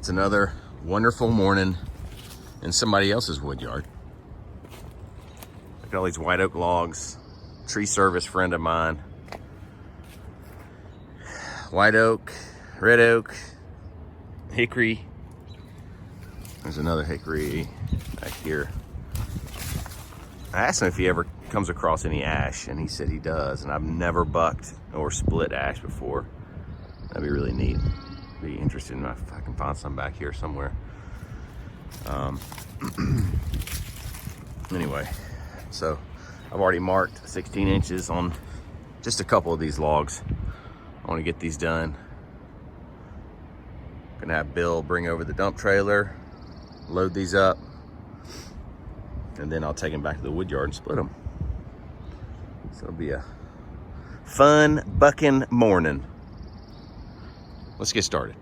It's another wonderful morning in somebody else's wood yard. Look at all these white oak logs. Tree service friend of mine. White oak, red oak, hickory. There's another hickory back here. I asked him if he ever comes across any ash, and he said he does, and I've never bucked or split ash before. That'd be really neat. Be interested in if I can find some back here somewhere. Anyway, so I've already marked 16 inches on just a couple of these logs. I want to get these done. Gonna have Bill bring over the dump trailer, load these up, and then I'll take them back to the wood yard and split them. So it'll be a fun bucking morning. Let's get started.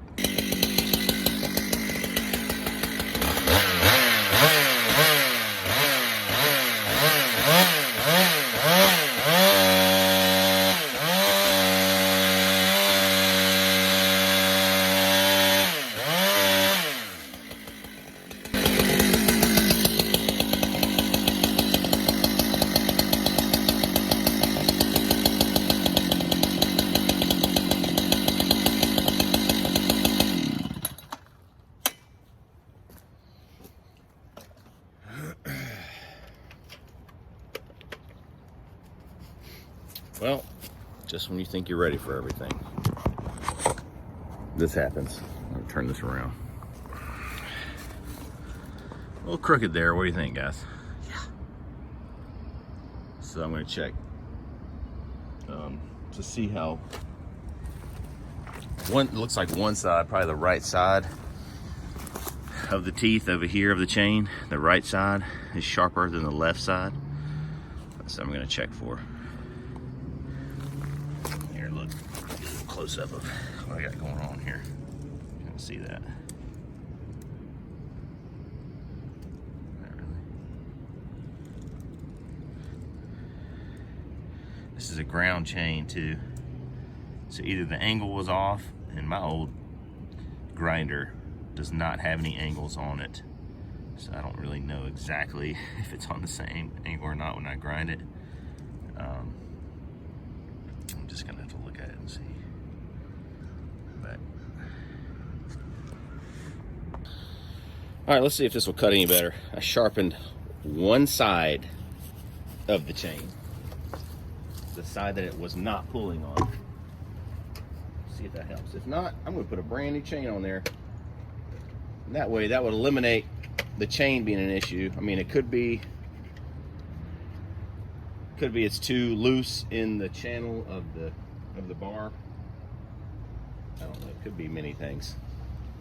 Well, just when you think you're ready for everything, this happens. I'll turn this around. A little crooked there. What do you think, guys? Yeah. So I'm going to check to see how it looks like one side, probably the right side of the teeth over here of the chain. The right side is sharper than the left side. So I'm going to check for. Close up of what I got going on here. You can see that. Not really. This is a ground chain too. So either the angle was off, and my old grinder does not have any angles on it. So I don't really know exactly if it's on the same angle or not when I grind it. I'm just gonna have to look at it and see. All right, let's see if this will cut any better. I sharpened one side of the chain, the side that it was not pulling on. See if that helps. If not, I'm going to put a brand new chain on there. And that way, that would eliminate the chain being an issue. I mean, it could be it's too loose in the channel of the bar. I don't know. It could be many things.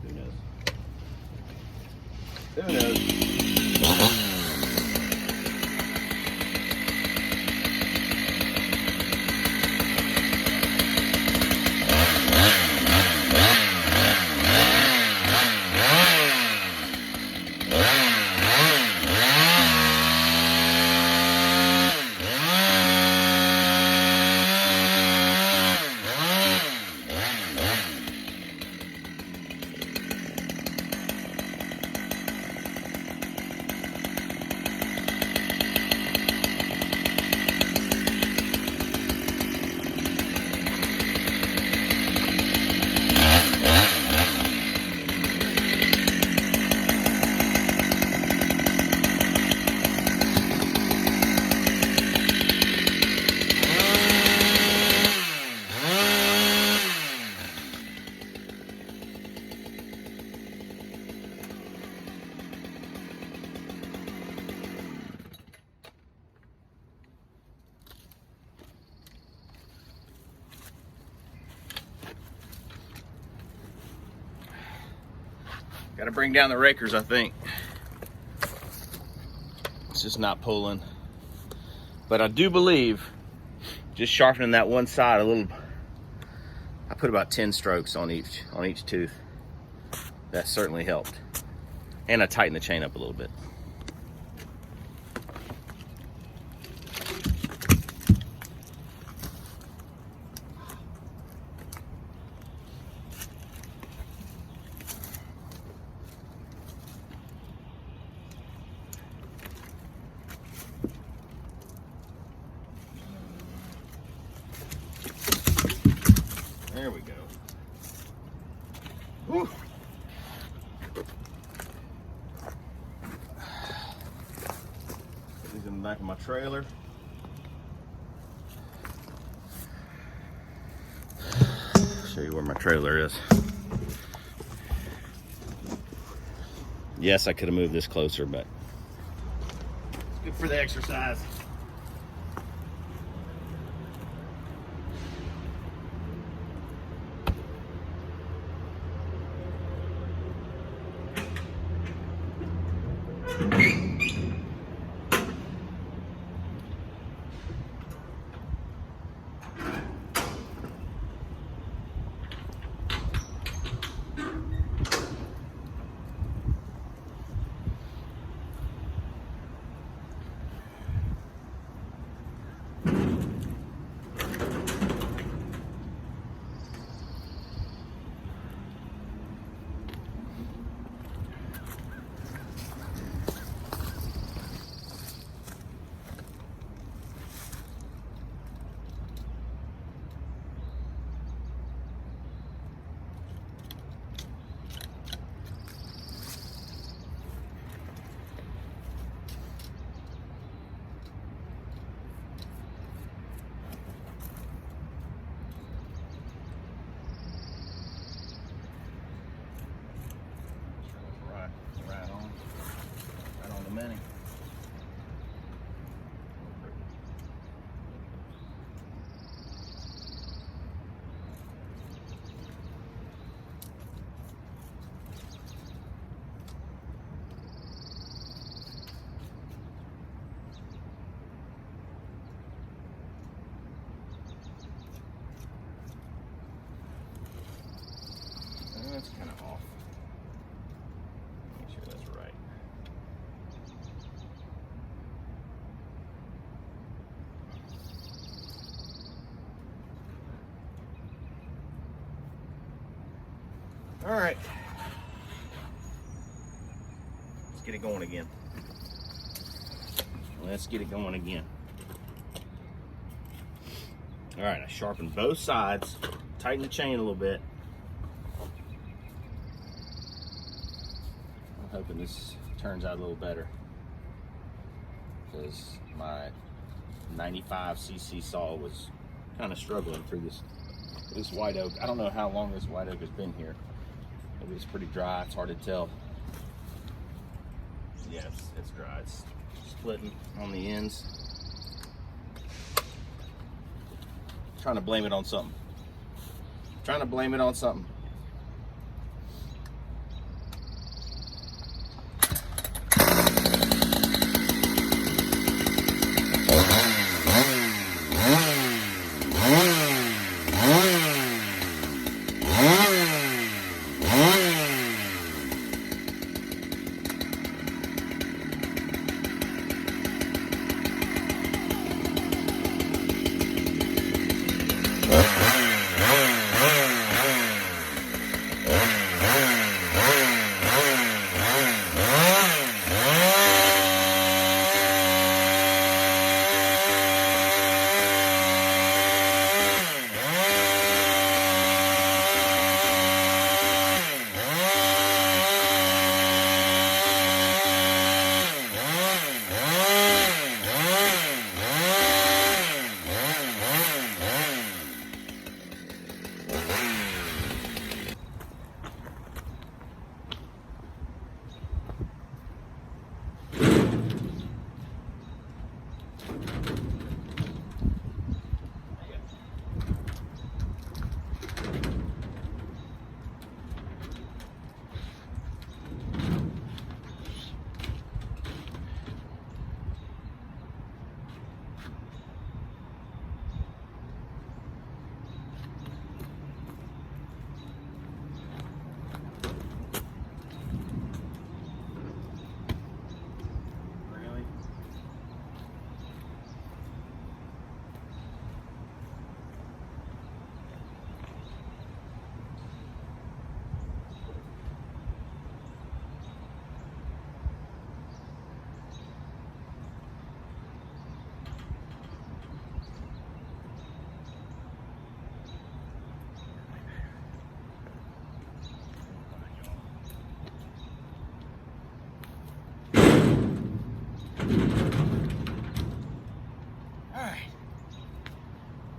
Who knows? Who knows? Got to bring down the rakers, I think. It's just not pulling. But I do believe just sharpening that one side a little. I put about 10 strokes on each tooth. That certainly helped. And I tightened the chain up a little bit. back of my trailer. Show you where my trailer is. Yes, I could have moved this closer, but it's good for the exercise. Right on the mini. That's kind of off. Make sure that's right. All right. Let's get it going again. Let's get it going again. All right, I sharpened both sides, tighten the chain a little bit. I'm hoping this turns out a little better because my 95cc saw was kind of struggling through this white oak. I don't know how long this white oak has been here. Maybe it's pretty dry, it's hard to tell. Yeah, it's dry. It's splitting on the ends. Trying to blame it on something. Trying to blame it on something.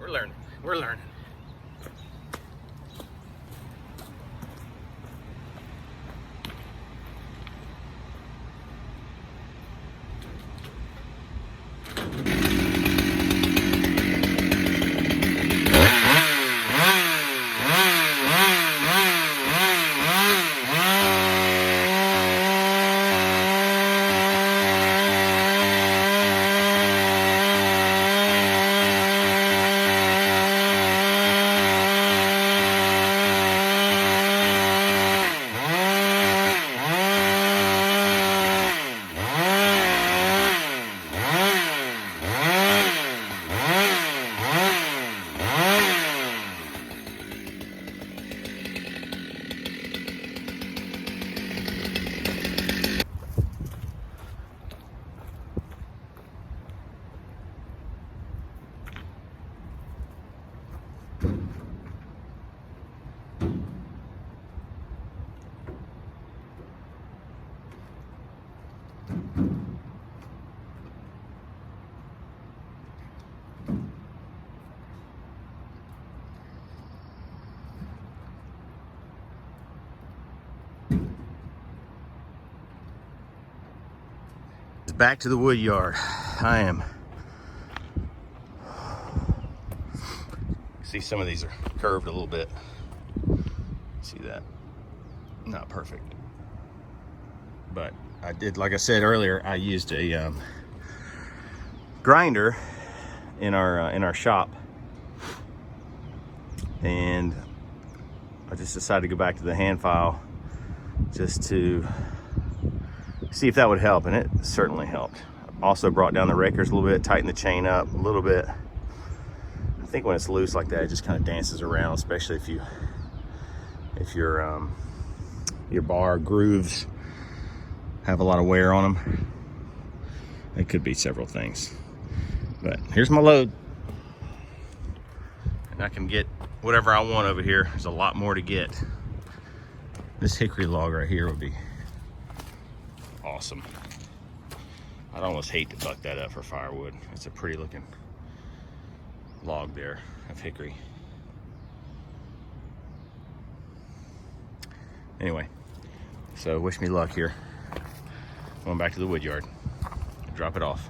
We're learning. We're learning. Back to the wood yard. I am. See, some of these are curved a little bit. See that? Not perfect. But I did, like I said earlier, I used a grinder in our shop, and I just decided to go back to the hand file just to see if that would help, and it certainly helped. Also brought down the rakers a little bit, tightened the chain up a little bit. I think when it's loose like that, it just kind of dances around, especially if your bar grooves have a lot of wear on them. It could be several things. But here's my load, and I can get whatever I want over here. There's a lot more to get. This hickory log right here would be awesome. I'd almost hate to buck that up for firewood. It's a pretty looking log there of hickory. Anyway, so wish me luck here. Going back to the wood yard. Drop it off.